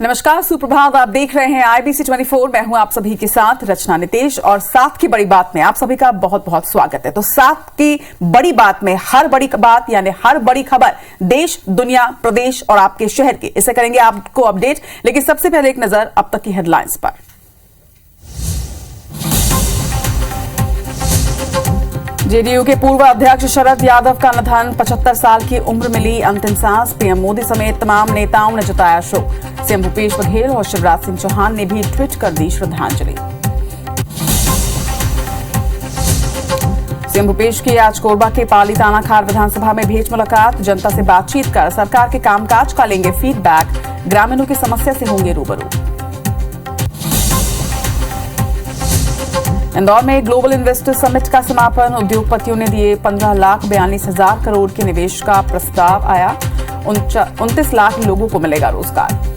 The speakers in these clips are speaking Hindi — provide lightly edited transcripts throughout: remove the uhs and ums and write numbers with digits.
नमस्कार, सुप्रभात। आप देख रहे हैं IBC 24। मैं हूं आप सभी के साथ रचना नितेश और साथ की बड़ी बात में आप सभी का बहुत बहुत स्वागत है। तो साथ की बड़ी बात में हर बड़ी बात यानी हर बड़ी खबर देश, दुनिया, प्रदेश और आपके शहर की, इसे करेंगे आपको अपडेट। लेकिन सबसे पहले एक नजर अब तक की हेडलाइंस पर। जेडीयू के पूर्व अध्यक्ष शरद यादव का निधन, 75 साल की उम्र में ली अंतिम सांस। पीएम मोदी समेत तमाम नेताओं ने जताया शोक। सीएम भूपेश बघेल और शिवराज सिंह चौहान ने भी ट्वीट कर दी श्रद्धांजलि। सीएम भूपेश की आज कोरबा के पाली तानाखार विधानसभा में भेंट मुलाकात। जनता से बातचीत कर सरकार के कामकाज का लेंगे फीडबैक, ग्रामीणों की समस्या से होंगे रूबरू। इंदौर में ग्लोबल इन्वेस्टर समिट का समापन, उद्योगपतियों ने दिए 15,42,000 करोड़ के निवेश का प्रस्ताव आया। 29 लाख लोगों को मिलेगा रोजगार।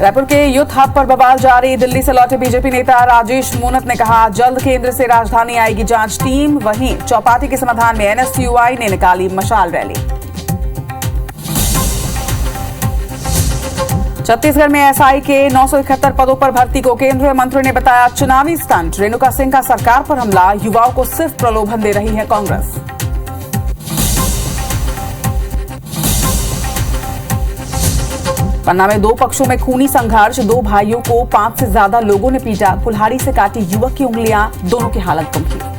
रायपुर के यूथ हब पर बवाल जारी, दिल्ली से लौटे बीजेपी नेता राजेश मूनत ने कहा जल्द केंद्र से राजधानी आएगी जांच टीम। वहीं चौपाटी के समाधान में NSUI ने निकाली मशाल रैली। छत्तीसगढ़ में SI के 971 पदों पर भर्ती को केंद्रीय मंत्री ने बताया चुनावी स्टंट। रेणुका सिंह का सरकार पर हमला, युवाओं को सिर्फ प्रलोभन दे रही है कांग्रेस। पन्ना में दो पक्षों में खूनी संघर्ष, 2 भाइयों को 5 से ज्यादा लोगों ने पीटा। कुल्हाड़ी से काटी युवक की उंगलियां, दोनों की हालत गंभीर।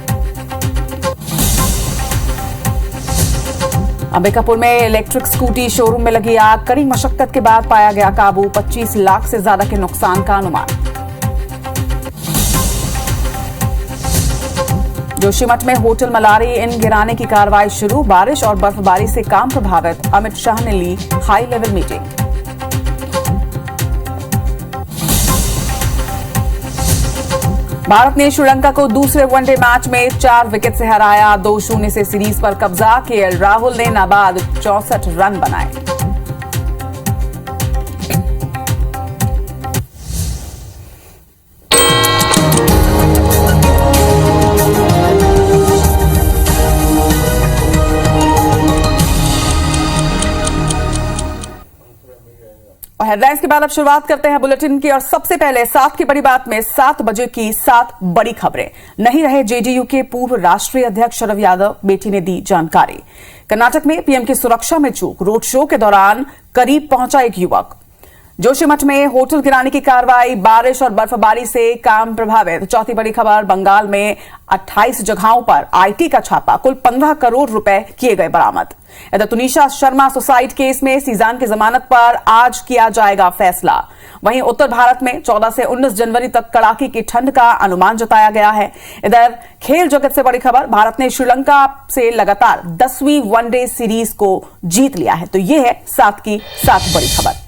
अंबिकापुर में इलेक्ट्रिक स्कूटी शोरूम में लगी आग, कड़ी मशक्कत के बाद पाया गया काबू। 25 लाख से ज्यादा के नुकसान का अनुमान। जोशीमठ में होटल मलारी इन गिराने की कार्रवाई शुरू। बारिश और बर्फबारी से काम प्रभावित, अमित शाह ने ली हाई लेवल मीटिंग। भारत ने श्रीलंका को दूसरे वनडे मैच में 4 विकेट से हराया। 2-0 से सीरीज पर कब्जा। KL राहुल ने नाबाद 64 रन बनाए। और हेडलाइंस के बाद अब शुरुआत करते हैं बुलेटिन की। और सबसे पहले सात की बड़ी बात में 7 बजे की 7 बड़ी खबरें। नहीं रहे जेडीयू के पूर्व राष्ट्रीय अध्यक्ष शरद यादव, बेटी ने दी जानकारी। कर्नाटक में पीएम की सुरक्षा में चूक, रोड शो के दौरान करीब पहुंचा एक युवक। जोशीमठ में होटल गिराने की कार्रवाई, बारिश और बर्फबारी से काम प्रभावित। चौथी बड़ी खबर, बंगाल में 28 जगहों पर IT का छापा, कुल 15 करोड़ रुपए किए गए बरामद। इधर तुनिशा शर्मा सुसाइड केस में सीजान की जमानत पर आज किया जाएगा फैसला। वहीं उत्तर भारत में 14 से 19 जनवरी तक कड़ाके की ठंड का अनुमान जताया गया है। इधर खेल जगत से बड़ी खबर, भारत ने श्रीलंका से लगातार 10वीं वनडे सीरीज को जीत लिया है। तो यह है 7 की 7 बड़ी खबर।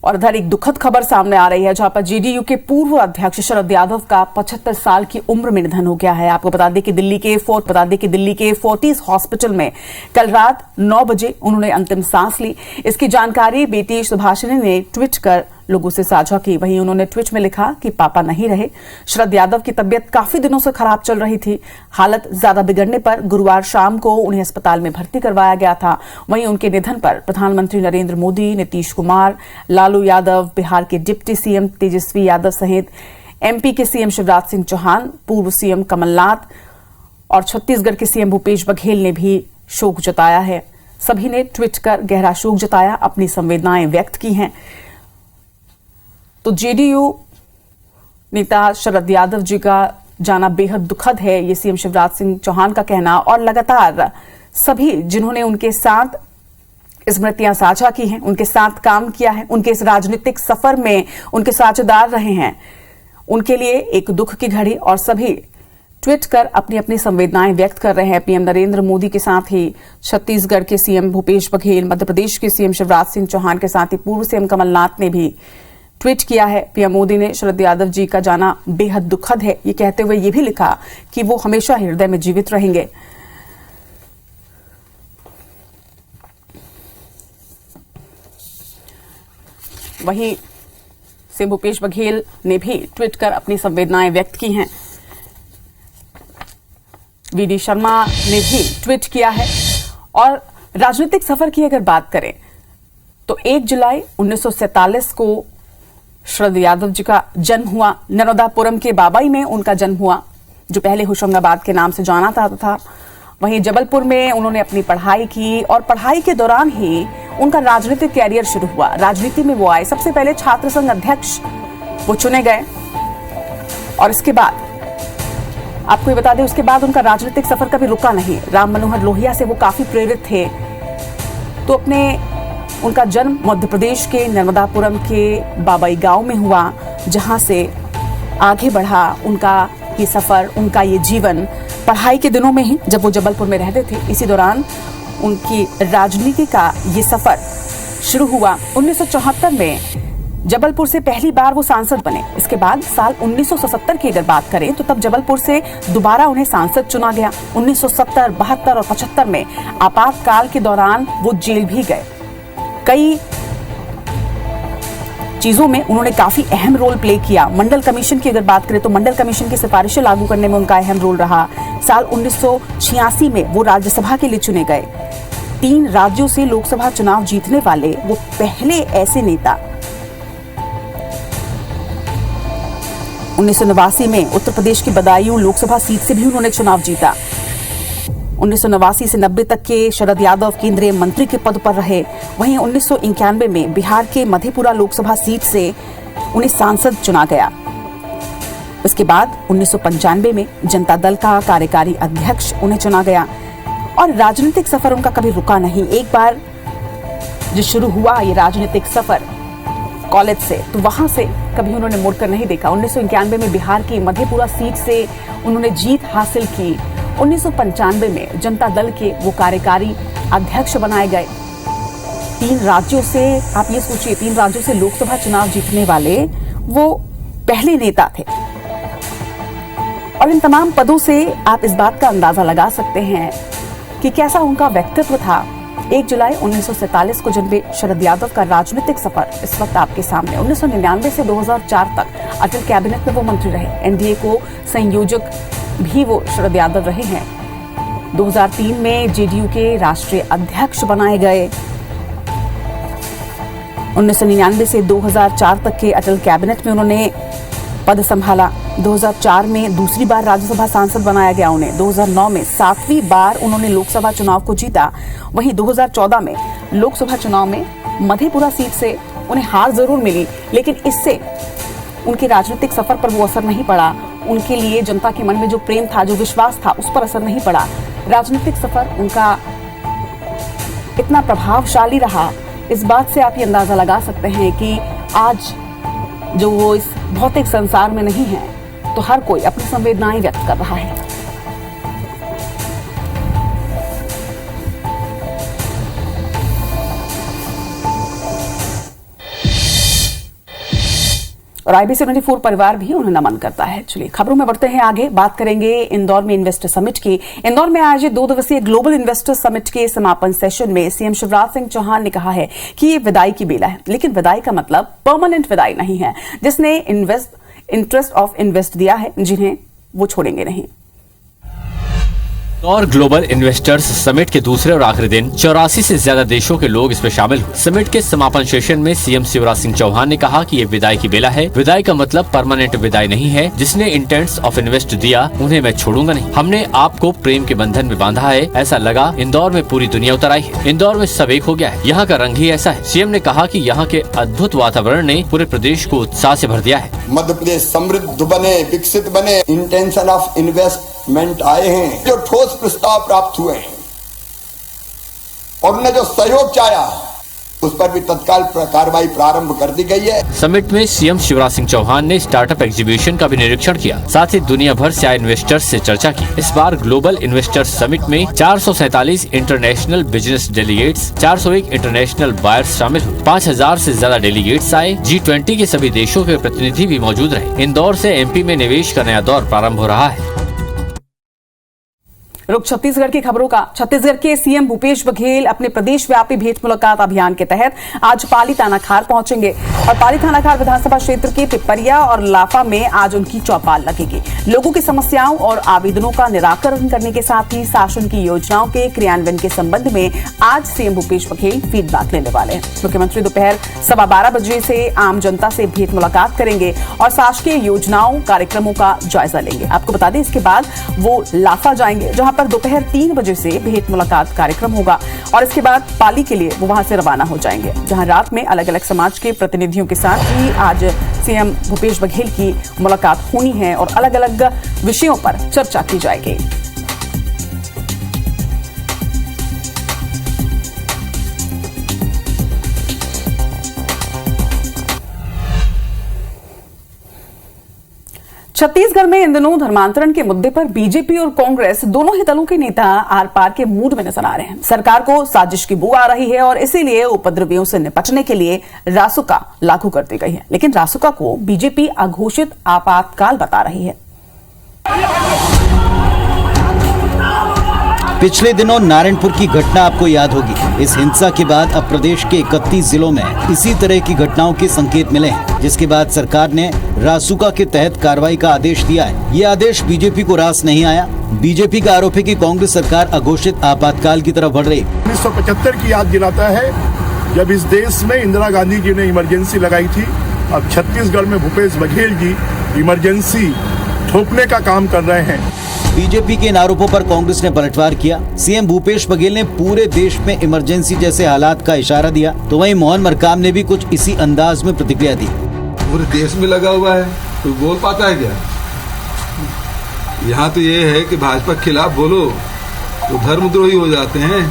और इधर एक दुखद खबर सामने आ रही है, जहां पर जेडीयू के पूर्व अध्यक्ष शरद यादव का 75 साल की उम्र में निधन हो गया है। आपको बता दें कि दिल्ली के फोर्टिस हॉस्पिटल में कल रात 9 बजे उन्होंने अंतिम सांस ली। इसकी जानकारी बेटी सुभाषिनी ने ट्वीट कर लोगों से साझा की। वहीं उन्होंने ट्वीट में लिखा कि पापा नहीं रहे। शरद यादव की तबीयत काफी दिनों से खराब चल रही थी। हालत ज्यादा बिगड़ने पर गुरुवार शाम को उन्हें अस्पताल में भर्ती करवाया गया था। वहीं उनके निधन पर प्रधानमंत्री नरेंद्र मोदी, नीतीश कुमार, लालू यादव, बिहार के डिप्टी सीएम तेजस्वी यादव सहित MP के सीएम शिवराज सिंह चौहान, पूर्व सीएम कमलनाथ और छत्तीसगढ़ के सीएम भूपेश बघेल ने भी शोक जताया है। सभी ने ट्वीट कर गहरा शोक जताया, अपनी संवेदनाएं व्यक्त की हैं। तो जेडीयू नेता शरद यादव जी का जाना बेहद दुखद है, ये सीएम शिवराज सिंह चौहान का कहना। और लगातार सभी जिन्होंने उनके साथ स्मृतियां साझा की हैं, उनके साथ काम किया है, उनके इस राजनीतिक सफर में उनके साझेदार रहे हैं, उनके लिए एक दुख की घड़ी। और सभी ट्वीट कर अपनी अपनी संवेदनाएं व्यक्त कर रहे हैं। पीएम नरेंद्र मोदी के साथ ही छत्तीसगढ़ के सीएम भूपेश बघेल, मध्य प्रदेश के सीएम शिवराज सिंह चौहान के साथ ही पूर्व सीएम कमलनाथ ने भी ट्वीट किया है। पीएम मोदी ने शरद यादव जी का जाना बेहद दुखद है, ये कहते हुए ये भी लिखा कि वो हमेशा हृदय में जीवित रहेंगे। वहीं सीएम भूपेश बघेल ने भी ट्वीट कर अपनी संवेदनाएं व्यक्त की हैं। VD शर्मा ने भी ट्वीट किया है। और राजनीतिक सफर की अगर बात करें तो 1 जुलाई 1947 को शरद यादव जी का जन्म हुआ। नर्मदापुरम के बाबई में उनका जन्म हुआ, जो पहले होशंगाबाद के नाम से जाना जाता था। वहीं जबलपुर में उन्होंने अपनी पढ़ाई की और पढ़ाई के दौरान ही उनका राजनीतिक कैरियर शुरू हुआ। राजनीति में वो आए, सबसे पहले छात्र संघ अध्यक्ष वो चुने गए और इसके बाद आपको ये बता दें, उसके बाद उनका राजनीतिक सफर कभी रुका नहीं। राम मनोहर लोहिया से वो काफी प्रेरित थे। तो उनका जन्म मध्य प्रदेश के नर्मदापुरम के बाबई गांव में हुआ, जहां से आगे बढ़ा उनका ये सफर, उनका ये जीवन। पढ़ाई के दिनों में ही जब वो जबलपुर में रहते थे, इसी दौरान उनकी राजनीति का ये सफर शुरू हुआ। 1974 में जबलपुर से पहली बार वो सांसद बने। इसके बाद साल 1977 की अगर बात करें तो तब जबलपुर से दोबारा उन्हें सांसद चुना गया। 1970, 72 और 75 में आपातकाल के दौरान वो जेल भी गए। कई चीजों में उन्होंने काफी अहम रोल प्ले किया। मंडल कमीशन की अगर बात करें तो मंडल कमीशन की सिफारिशें लागू करने में उनका अहम रोल रहा। साल 1986 में वो राज्यसभा के लिए चुने गए। 3 राज्यों से लोकसभा चुनाव जीतने वाले वो पहले ऐसे नेता। 1989 में उत्तर प्रदेश की बदायूं लोकसभा सीट से भी उन्होंने चुनाव जीता। 1989 से 90 तक के शरद यादव केंद्रीय मंत्री के पद पर रहे। वहीं 1991 में बिहार के मधेपुरा लोकसभा सीट से उन्हें सांसद चुना गया। उसके बाद 1995 में जनता दल का कार्यकारी अध्यक्ष उन्हें चुना गया और राजनीतिक सफर उनका कभी रुका नहीं। एक बार जो शुरू हुआ ये राजनीतिक सफर कॉलेज से, तो वहां से कभी उन्होंने मुड़कर नहीं देखा। 1991 में बिहार की मधेपुरा सीट से उन्होंने जीत हासिल की। 1995 में जनता दल के वो कार्यकारी अध्यक्ष बनाए गए। 3 राज्यों से, आप ये सोचिए, 3 राज्यों से लोकसभा चुनाव जीतने वाले वो पहले नेता थे। और इन तमाम पदों से आप इस बात का अंदाजा लगा सकते हैं कि कैसा उनका व्यक्तित्व था। 1 जुलाई 1947 को जन्मे शरद यादव का राजनीतिक सफर इस वक्त आपके सामने। 1999 से 2004 तक अटल कैबिनेट में वो मंत्री रहे। एनडीए को संयोजक भी वो शरद यादव रहे हैं। 2003 में जेडीयू के राष्ट्रीय अध्यक्ष बनाए गए। 1999 से 2004 तक के अटल कैबिनेट में उन्होंने पद संभाला। 2004 में दूसरी बार राज्यसभा सांसद बनाया गया उन्हें। 2009 में 7वीं बार उन्होंने लोकसभा चुनाव को जीता। वहीं 2014 में लोकसभा चुनाव में मधेपुरा सीट से उन्हें हार जरूर मिली, लेकिन इससे उनके राजनीतिक सफर पर वो असर नहीं पड़ा। उनके लिए जनता के मन में जो प्रेम था, जो विश्वास था, उस पर असर नहीं पड़ा। राजनीतिक सफर उनका इतना प्रभावशाली रहा, इस बात से आप ये अंदाजा लगा सकते हैं कि आज जो वो इस भौतिक संसार में नहीं है, तो हर कोई अपनी संवेदनाएं व्यक्त कर रहा है। और IBC 24 परिवार भी उन्हें नमन करता है। चलिए खबरों में बढ़ते हैं आगे, बात करेंगे इंदौर में इन्वेस्टर समिट की। इंदौर में आयोजित 2 दिवसीय ग्लोबल इन्वेस्टर समिट के समापन सेशन में सीएम शिवराज सिंह चौहान ने कहा है कि ये विदाई की बेला है, लेकिन विदाई का मतलब परमानेंट विदाई नहीं है। जिसने इंटरेस्ट ऑफ इन्वेस्ट दिया है, जिन्हें वो छोड़ेंगे नहीं। और ग्लोबल इन्वेस्टर्स समिट के दूसरे और आखिरी दिन 84 से ज्यादा देशों के लोग इसमें शामिल हुए। समिट के समापन सेशन में सीएम शिवराज सिंह चौहान ने कहा कि ये विदाई की बेला है। विदाई का मतलब परमानेंट विदाई नहीं है। जिसने इंटेंट्स ऑफ इन्वेस्ट दिया उन्हें मैं छोड़ूंगा नहीं। हमने आपको प्रेम के बंधन में बांधा है। ऐसा लगा इंदौर में पूरी दुनिया उतर आई है। इंदौर में सब एक हो गया है। यहाँ का रंग ही ऐसा है। सीएम ने कहा कि यहाँ के अद्भुत वातावरण ने पूरे प्रदेश को उत्साह से भर दिया है। मध्य प्रदेश समृद्ध बने, विकसित बने, इंटेंशन ऑफ इन्वेस्टमेंट आए हैं, जो ठोस प्रस्ताव प्राप्त हुए हैं और उन्हें जो सहयोग चाहा उस पर भी तत्काल कार्रवाई प्रारंभ कर दी गई है। समिट में सीएम शिवराज सिंह चौहान ने स्टार्टअप एग्जीबिशन का भी निरीक्षण किया। साथ ही दुनिया भर से आए इन्वेस्टर्स से चर्चा की। इस बार ग्लोबल इन्वेस्टर्स समिट में 447 international business delegates, 401 international buyers शामिल हुए। 5000 से ज्यादा डेलीगेट्स आए। G20 के सभी देशों के प्रतिनिधि भी मौजूद रहे। इंदौर से MP में निवेश का नया दौर प्रारंभ हो रहा है। रुख छत्तीसगढ़ की खबरों का। छत्तीसगढ़ के सीएम भूपेश बघेल अपने प्रदेश व्यापी भेंट मुलाकात अभियान के तहत आज पाली तानाखार पहुंचेंगे और पाली तानाखार विधानसभा क्षेत्र के पिपरिया और लाफा में आज उनकी चौपाल लगेगी। लोगों की समस्याओं और आवेदनों का निराकरण करने के साथ ही शासन की योजनाओं के क्रियान्वयन के संबंध में आज सीएम भूपेश बघेल फीडबैक लेने वाले हैं। मुख्यमंत्री दोपहर 12:15 बजे से आम जनता से भेंट मुलाकात करेंगे और शासकीय योजनाओं कार्यक्रमों का जायजा लेंगे। आपको बता दें, इसके बाद वो लाफा जाएंगे, जहां पर दोपहर 3 बजे से भेंट मुलाकात कार्यक्रम होगा और इसके बाद पाली के लिए वो वहां से रवाना हो जाएंगे, जहां रात में अलग अलग समाज के प्रतिनिधियों के साथ ही आज सीएम भूपेश बघेल की मुलाकात होनी है और अलग अलग विषयों पर चर्चा की जाएगी। छत्तीसगढ़ में इन दिनों धर्मांतरण के मुद्दे पर बीजेपी और कांग्रेस दोनों ही दलों के नेता आर पार के मूड में नजर आ रहे हैं। सरकार को साजिश की बू आ रही है और इसीलिए उपद्रवियों से निपटने के लिए रासुका लागू कर दी गई है, लेकिन रासुका को बीजेपी अघोषित आपातकाल बता रही है। पिछले दिनों नारायणपुर की घटना आपको याद होगी। इस हिंसा के बाद अब प्रदेश के 31 जिलों में इसी तरह की घटनाओं के संकेत मिले हैं, जिसके बाद सरकार ने रासुका के तहत कार्रवाई का आदेश दिया है। ये आदेश बीजेपी को रास नहीं आया। बीजेपी का आरोप है कि कांग्रेस सरकार अघोषित आपातकाल की तरफ बढ़ रही। 1975 की याद दिलाता है, जब इस देश में इंदिरा गांधी जी ने इमरजेंसी लगाई थी। अब छत्तीसगढ़ में भूपेश बघेल जी इमरजेंसी थोपने का काम कर रहे हैं। बीजेपी के इन आरोपों पर कांग्रेस ने पलटवार किया। सीएम भूपेश बघेल ने पूरे देश में इमरजेंसी जैसे हालात का इशारा दिया, तो वहीं मोहन मरकाम ने भी कुछ इसी अंदाज में प्रतिक्रिया दी। पूरे देश में लगा हुआ है, कोई बोल पाता है क्या? यहाँ तो ये है कि भाजपा के खिलाफ बोलो तो धर्मद्रोही हो जाते हैं,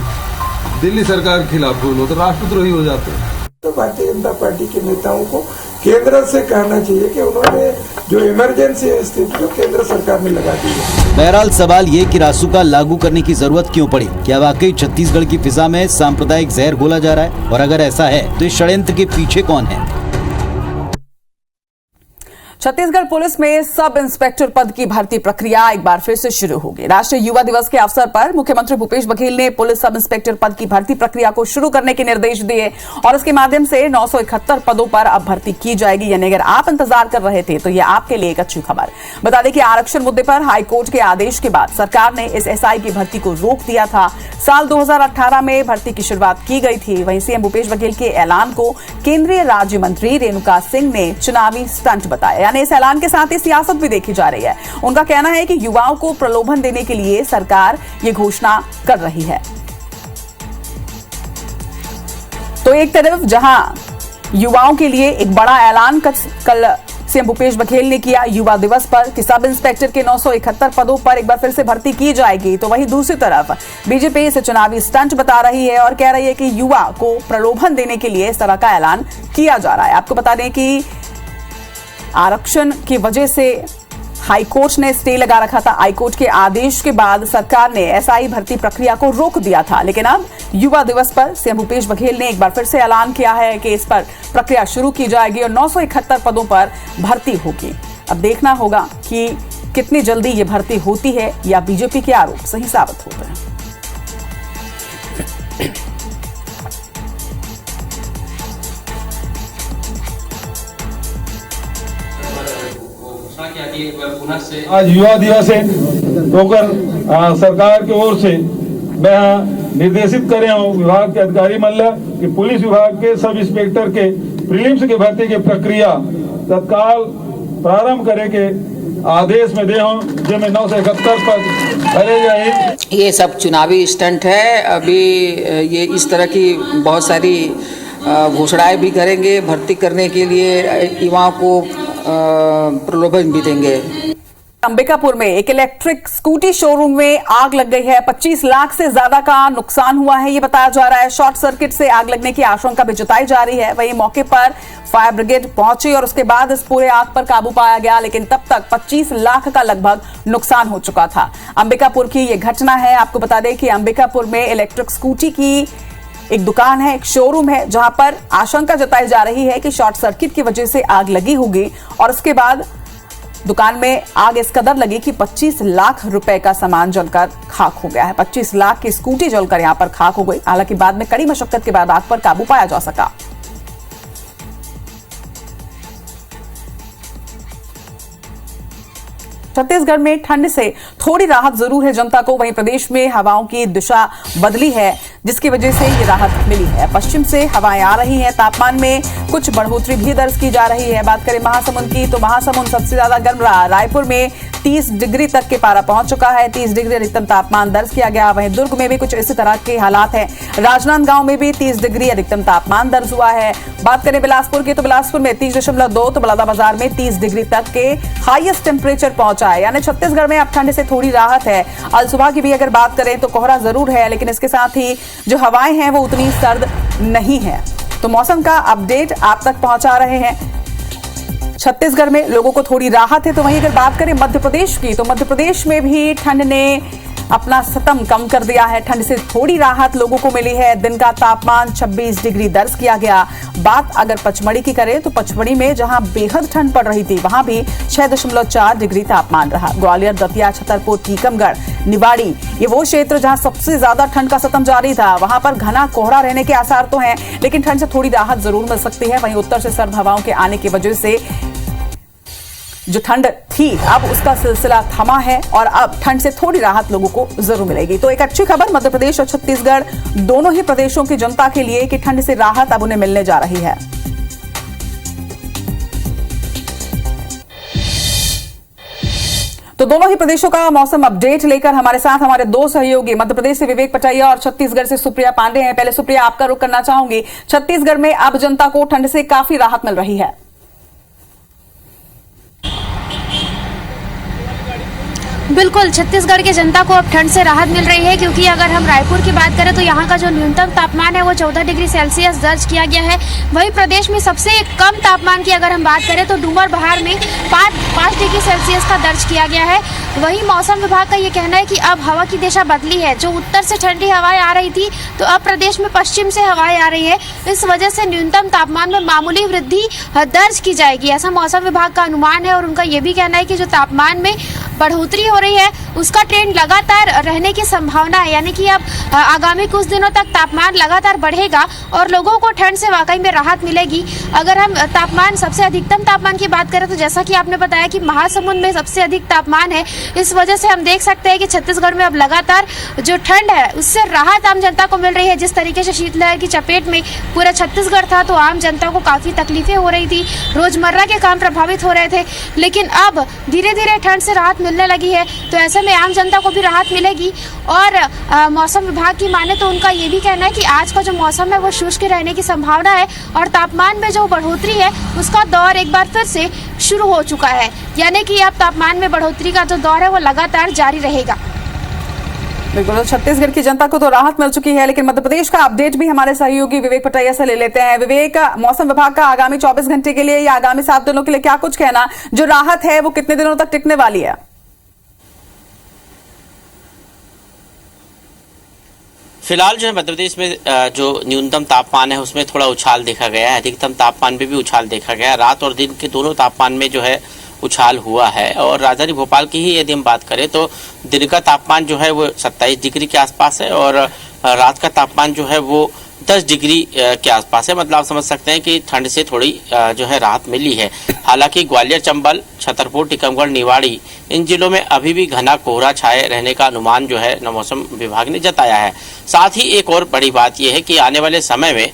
दिल्ली सरकार के खिलाफ बोलो तो राष्ट्रद्रोही हो जाते हैं। तो भारतीय जनता पार्टी के नेताओं को केंद्र से कहना चाहिए कि उन्होंने जो इमरजेंसी स्थिति जो केंद्र सरकार ने लगा दी है। बहरहाल सवाल ये कि रासुका लागू करने की जरूरत क्यों पड़ी? क्या वाकई छत्तीसगढ़ की फिजा में सांप्रदायिक जहर घोला जा रहा है? और अगर ऐसा है तो इस षड्यंत्र के पीछे कौन है? छत्तीसगढ़ पुलिस में सब इंस्पेक्टर पद की भर्ती प्रक्रिया एक बार फिर से शुरू होगी। राष्ट्रीय युवा दिवस के अवसर पर मुख्यमंत्री भूपेश बघेल ने पुलिस सब इंस्पेक्टर पद की भर्ती प्रक्रिया को शुरू करने के निर्देश दिए और इसके माध्यम से 971 पदों पर अब भर्ती की जाएगी। यानी अगर आप इंतजार कर रहे थे तो यह आपके लिए एक अच्छी खबर। बता दें कि आरक्षण मुद्दे पर हाईकोर्ट के आदेश के बाद सरकार ने इस एसआई की भर्ती को रोक दिया था। साल 2018 में भर्ती की शुरुआत की गई थी। वहीं सीएम भूपेश बघेल के ऐलान को केंद्रीय राज्य मंत्री रेणुका सिंह ने चुनावी स्टंट बताया। यानी इस ऐलान के साथ ही सियासत भी देखी जा रही है। उनका कहना है कि युवाओं को प्रलोभन देने के लिए सरकार ये घोषणा कर रही है। तो एक तरफ जहां युवाओं के लिए एक बड़ा ऐलान कल सीएम भूपेश बघेल ने किया युवा दिवस पर कि सब इंस्पेक्टर के 971 पदों पर एक बार फिर से भर्ती की जाएगी, तो वहीं दूसरी तरफ बीजेपी इसे चुनावी स्टंट बता रही है और कह रही है कि युवा को प्रलोभन देने के लिए इस तरह का ऐलान किया जा रहा है। आपको बता दें कि आरक्षण की वजह से हाईकोर्ट ने स्टे लगा रखा था। हाईकोर्ट के आदेश के बाद सरकार ने एसआई भर्ती प्रक्रिया को रोक दिया था, लेकिन अब युवा दिवस पर सीएम भूपेश बघेल ने एक बार फिर से ऐलान किया है कि इस पर प्रक्रिया शुरू की जाएगी और 971 पदों पर भर्ती होगी। अब देखना होगा कि कितनी जल्दी ये भर्ती होती है या बीजेपी के आरोप सही साबित होते हैं। आज युवा दिवस है, टोकन सरकार की ओर से मैं निर्देशित करे हूँ विभाग के अधिकारी मंडल कि पुलिस विभाग के सब इंस्पेक्टर के प्रीलिम्स के भर्ती की प्रक्रिया तत्काल प्रारंभ करे के आदेश में दे हूँ, जिसमें 971 पद भरे गए। ये सब चुनावी स्टंट है। अभी ये इस तरह की बहुत सारी घोषणाएं भी करेंगे, भर्ती करने के लिए युवाओं को प्रलोभन भी देंगे। अंबिकापुर में एक इलेक्ट्रिक स्कूटी शोरूम में आग लग गई है। 25 लाख से ज्यादा का नुकसान हुआ है, ये बताया जा रहा है। शॉर्ट सर्किट से आग लगने की आशंका भी जताई जा रही है। वहीं मौके पर फायर ब्रिगेड पहुंची और उसके बाद इस पूरे आग पर काबू पाया गया, लेकिन तब तक 25 लाख का लगभग नुकसान हो चुका था। अंबिकापुर की ये घटना है। आपको बता दें कि अंबिकापुर में इलेक्ट्रिक स्कूटी की एक दुकान है, एक शोरूम है, जहां पर आशंका जताई जा रही है कि शॉर्ट सर्किट की वजह से आग लगी होगी और उसके बाद दुकान में आग इस कदर लगी कि 25 लाख रुपए का सामान जलकर खाक हो गया है। 25 लाख की स्कूटी जलकर यहां पर खाक हो गई। हालांकि बाद में कड़ी मशक्कत के बाद आग पर काबू पाया जा सका। छत्तीसगढ़ में ठंड से थोड़ी राहत जरूर है जनता को, वहीं प्रदेश में हवाओं की दिशा बदली है जिसकी वजह से ये राहत मिली है। पश्चिम से हवाएं आ रही हैं, तापमान में कुछ बढ़ोतरी भी दर्ज की जा रही है। बात करें महासमुंद की तो महासमुंद सबसे ज्यादा गर्म रहा। रायपुर में 30 डिग्री तक के पारा पहुंच चुका है। 30 डिग्री अधिकतम तापमान दर्ज किया गया। वहीं दुर्ग में भी कुछ इसी तरह के हालात हैं। राजनांदगांव में भी 30 डिग्री अधिकतम तापमान दर्ज हुआ है। बात करें बिलासपुर की तो बिलासपुर में 30.2, तो बलौदाबाजार में 30 डिग्री तक के हाईएस्ट टेम्परेचर पहुंचा है। यानी छत्तीसगढ़ में अब ठंड से थोड़ी राहत है। अल सुबह की भी अगर बात करें तो कोहरा जरूर है, लेकिन इसके साथ ही जो हवाएं हैं वो उतनी सर्द नहीं है। तो मौसम का अपडेट आप तक पहुंचा रहे हैं। छत्तीसगढ़ में लोगों को थोड़ी राहत है। तो वहीं अगर बात करें मध्य प्रदेश की तो मध्य प्रदेश में भी ठंड ने अपना सतम कम कर दिया है। ठंड से थोड़ी राहत लोगों को मिली है। दिन का तापमान 26 डिग्री दर्ज किया गया। बात अगर पचमढ़ी की करें तो पचमढ़ी में जहां बेहद ठंड पड़ रही थी वहां भी 6.4 डिग्री तापमान रहा। ग्वालियर, दतिया, छतरपुर, टीकमगढ़, निवाड़ी ये वो क्षेत्र जहां सबसे ज्यादा ठंड का सतम जारी था। वहां पर घना कोहरा रहने के आसार तो हैं, लेकिन ठंड से थोड़ी राहत जरूर मिल सकती है। वहीं उत्तर से सर्द हवाओं के आने की वजह से जो ठंड थी अब उसका सिलसिला थमा है और अब ठंड से थोड़ी राहत लोगों को जरूर मिलेगी। तो एक अच्छी खबर मध्य प्रदेश और छत्तीसगढ़ दोनों ही प्रदेशों की जनता के लिए कि ठंड से राहत अब उन्हें मिलने जा रही है। तो दोनों ही प्रदेशों का मौसम अपडेट लेकर हमारे साथ हमारे दो सहयोगी मध्य प्रदेश से विवेक पटैया और छत्तीसगढ़ से सुप्रिया पांडे हैं। पहले सुप्रिया आपका रुख करना चाहूंगी। छत्तीसगढ़ में अब जनता को ठंड से काफी राहत मिल रही है। बिल्कुल, छत्तीसगढ़ की जनता को अब ठंड से राहत मिल रही है, क्योंकि अगर हम रायपुर की बात करें तो यहाँ का जो न्यूनतम तापमान है वो 14 डिग्री सेल्सियस दर्ज किया गया है। वहीं प्रदेश में सबसे कम तापमान की अगर हम बात करें तो डूमरबहार में 5 डिग्री सेल्सियस का दर्ज किया गया है। वहीं मौसम विभाग का ये कहना है कि अब हवा की दिशा बदली है। जो उत्तर से ठंडी हवाएं आ रही थी तो अब प्रदेश में पश्चिम से हवाएं आ रही है। इस वजह से न्यूनतम तापमान में मामूली वृद्धि दर्ज की जाएगी, ऐसा मौसम विभाग का अनुमान है। और उनका ये भी कहना है कि जो तापमान में बढ़ोतरी हो रही है उसका ट्रेंड लगातार रहने की संभावना है, यानी कि अब आगामी कुछ दिनों तक तापमान लगातार बढ़ेगा और लोगों को ठंड से वाकई में राहत मिलेगी। अगर हम तापमान सबसे अधिकतम तापमान की बात करें तो जैसा कि आपने बताया कि महासमुंद में सबसे अधिक तापमान है। इस वजह से हम देख सकते हैं कि छत्तीसगढ़ में अब लगातार जो ठंड है उससे राहत आम जनता को मिल रही है। जिस तरीके से शीतलहर की चपेट में पूरा छत्तीसगढ़ था तो आम जनता को काफ़ी तकलीफें हो रही थी, रोजमर्रा के काम प्रभावित हो रहे थे, लेकिन अब धीरे धीरे ठंड से राहत मिलने लगी है। तो ऐसे में आम जनता को भी राहत मिलेगी। और मौसम विभाग की माने तो उनका ये भी कहना है कि आज का जो मौसम है वो शुष्क रहने की संभावना है और तापमान में जो बढ़ोतरी है उसका दौर एक बार फिर से शुरू हो चुका है, यानी कि अब तापमान में बढ़ोतरी का जो दौर है वो लगातार जारी रहेगा। बिल्कुल, छत्तीसगढ़ की जनता को तो राहत मिल चुकी है, लेकिन मध्य प्रदेश का अपडेट भी हमारे सहयोगी विवेक पटैया से ले लेते हैं। विवेक, मौसम विभाग का आगामी 24 घंटे के लिए या आगामी 7 दिनों के लिए क्या कुछ कहना, जो राहत है वो कितने दिनों तक टिकने वाली है? फिलहाल जो है मध्य प्रदेश में जो न्यूनतम तापमान है उसमें थोड़ा उछाल देखा गया है, अधिकतम तापमान में भी उछाल देखा गया है। रात और दिन के दोनों तापमान में जो है उछाल हुआ है। और राजधानी भोपाल की ही यदि हम बात करें तो दिन का तापमान जो है वो 27 डिग्री के आसपास है और रात का तापमान जो है वो 10 डिग्री के आसपास है। मतलब आप समझ सकते हैं कि ठंड से थोड़ी जो है राहत मिली है। हालांकि ग्वालियर, चंबल, छतरपुर, टीकमगढ़, निवाड़ी इन जिलों में अभी भी घना कोहरा छाए रहने का अनुमान जो है मौसम विभाग ने जताया है। साथ ही एक और बड़ी बात यह है कि आने वाले समय में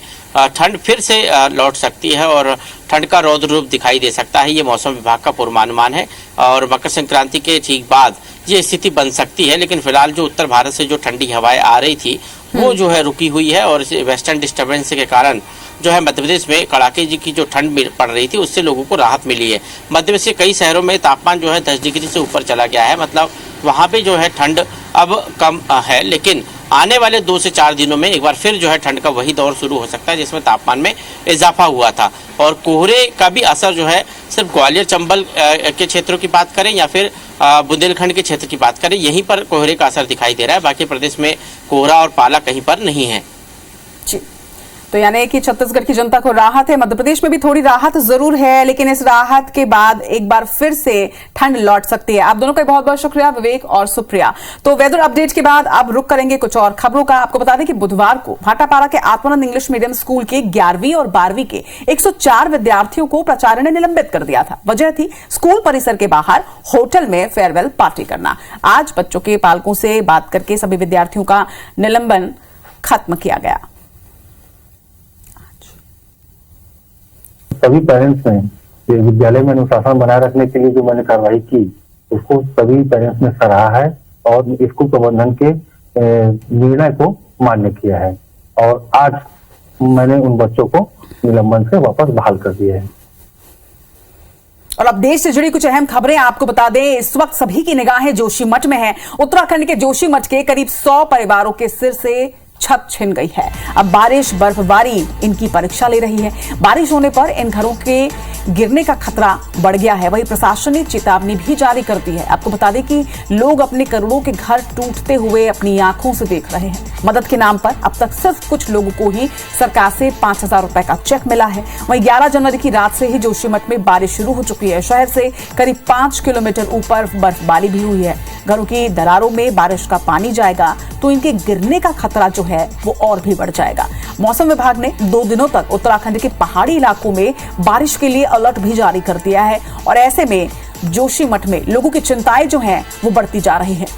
ठंड फिर से लौट सकती है और ठंड का रौद्र रूप दिखाई दे सकता है। ये मौसम विभाग का पूर्वानुमान है और मकर संक्रांति के ठीक बाद ये स्थिति बन सकती है। लेकिन फिलहाल जो उत्तर भारत से जो ठंडी हवाएं आ रही थी वो जो है रुकी हुई है और वेस्टर्न डिस्टर्बेंस के कारण जो है मध्य प्रदेश में कड़ाके की जो ठंड पड़ रही थी उससे लोगों को राहत मिली है। मध्य प्रदेश के कई शहरों में तापमान जो है 10 डिग्री से ऊपर चला गया है। मतलब वहाँ पे जो है ठंड अब कम है, लेकिन आने वाले 2 से 4 दिनों में एक बार फिर जो है ठंड का वही दौर शुरू हो सकता है जिसमें तापमान में इजाफा हुआ था। और कोहरे का भी असर जो है सिर्फ ग्वालियर, चंबल के क्षेत्रों की बात करें या फिर बुंदेलखंड के क्षेत्र की बात करें, यहीं पर कोहरे का असर दिखाई दे रहा है। बाकी प्रदेश में कोहरा और पाला कहीं पर नहीं है। जी, तो यानी कि छत्तीसगढ़ की जनता को राहत है। मध्य प्रदेश में भी थोड़ी राहत जरूर है, लेकिन इस राहत के बाद एक बार फिर से ठंड लौट सकती है। आप दोनों का बहुत बहुत शुक्रिया, विवेक और सुप्रिया। तो वेदर अपडेट के बाद अब रुक करेंगे कुछ और खबरों का। आपको बता दें कि बुधवार को भाटापारा के आत्मानंद इंग्लिश मीडियम स्कूल के 11वीं और 12वीं के 104 विद्यार्थियों को प्राचार्य ने निलंबित कर दिया था। वजह थी स्कूल परिसर के बाहर होटल में फेयरवेल पार्टी करना। आज बच्चों के पालकों से बात करके सभी विद्यार्थियों का निलंबन खत्म किया गया। सभी पेरेंट्स ने विद्यालय में अनुशासन बनाए रखने के लिए जो मैंने कार्रवाई की, उसको सभी पेरेंट्स ने सराहा है और स्कूल प्रबंधन के निर्णय को मान्य किया है। और आज मैंने उन बच्चों को निलंबन से वापस बहाल कर दिया है। और अब देश से जुड़ी कुछ अहम खबरें आपको बता दें। इस वक्त सभी की निगाहें जोशीमठ में है। उत्तराखंड के जोशीमठ के करीब 100 परिवारों के सिर से छत छिन गई है। अब बारिश बर्फबारी इनकी परीक्षा ले रही है। बारिश होने पर इन घरों के गिरने का खतरा बढ़ गया है। वहीं प्रशासन ने चेतावनी भी जारी कर दी है। आपको बता दें कि लोग अपने करोड़ों के घर टूटते हुए अपनी आंखों से देख रहे हैं। मदद के नाम पर अब तक सिर्फ कुछ लोगों को ही सरकार से 5,000 रुपए का चेक मिला है। वहीं 11 जनवरी की रात से ही जोशीमठ में बारिश शुरू हो चुकी है। शहर से करीब 5 किलोमीटर ऊपर बर्फबारी भी हुई है। घरों की दरारों में बारिश का पानी जाएगा तो इनके गिरने का खतरा जो है वो और भी बढ़ जाएगा। मौसम विभाग ने 2 दिनों तक उत्तराखंड के पहाड़ी इलाकों में बारिश के लिए अलर्ट भी जारी कर दिया है और ऐसे में जोशीमठ में लोगों की चिंताएं जो हैं वो बढ़ती जा रही हैं।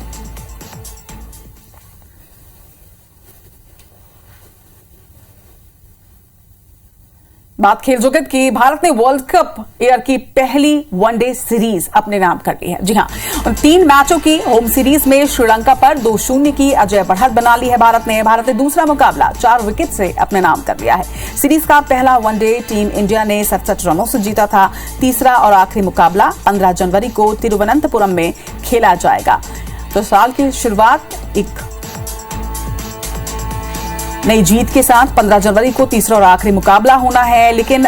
बात खेल जगत की। भारत ने वर्ल्ड कप ईयर की पहली वनडे सीरीज अपने नाम कर ली है। जी हां, 3 मैचों की होम सीरीज में श्रीलंका पर 2-0 की अजय बढ़त बना ली है भारत ने दूसरा मुकाबला 4 विकेट से अपने नाम कर लिया है। सीरीज का पहला वनडे टीम इंडिया ने 67 रनों से जीता था। तीसरा और आखिरी मुकाबला 15 जनवरी को तिरुवनंतपुरम में खेला जाएगा। तो साल की शुरुआत एक नई जीत के साथ 15 जनवरी को तीसरा और आखिरी मुकाबला होना है, लेकिन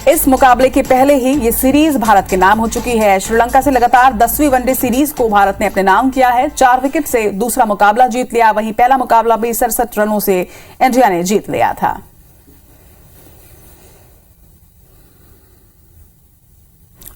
इस मुकाबले के पहले ही ये सीरीज भारत के नाम हो चुकी है। श्रीलंका से लगातार 10वीं वनडे सीरीज को भारत ने अपने नाम किया है। 4 विकेट से दूसरा मुकाबला जीत लिया। वहीं पहला मुकाबला भी 67 रनों से इंडिया ने जीत लिया था।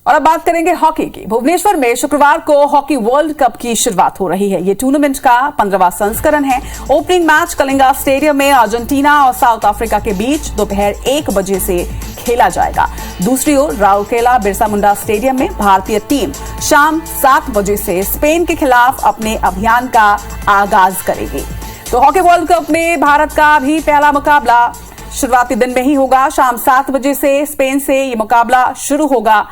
और अब बात करेंगे हॉकी की। भुवनेश्वर में शुक्रवार को हॉकी वर्ल्ड कप की शुरुआत हो रही है। ये टूर्नामेंट का 15वां संस्करण है। ओपनिंग मैच कलिंगा स्टेडियम में अर्जेंटीना और साउथ अफ्रीका के बीच दोपहर 1 बजे से खेला जाएगा। दूसरी ओर राउरकेला बिरसा मुंडा स्टेडियम में भारतीय टीम शाम 7 बजे से स्पेन के खिलाफ अपने अभियान का आगाज करेगी। तो हॉकी वर्ल्ड कप में भारत का भी पहला मुकाबला शुरुआती दिन में ही होगा। शाम 7 बजे से स्पेन से ये मुकाबला शुरू होगा।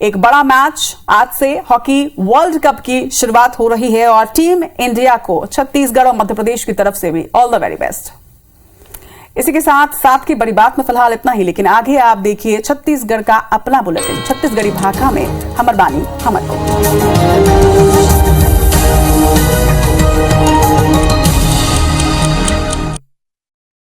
एक बड़ा मैच आज से हॉकी वर्ल्ड कप की शुरुआत हो रही है और टीम इंडिया को छत्तीसगढ़ और मध्य प्रदेश की तरफ से भी ऑल द वेरी बेस्ट। इसी के साथ की बड़ी बात में फिलहाल इतना ही, लेकिन आगे आप देखिए छत्तीसगढ़ का अपना बुलेटिन छत्तीसगढ़ी भाषा में हमर बानी हमर को।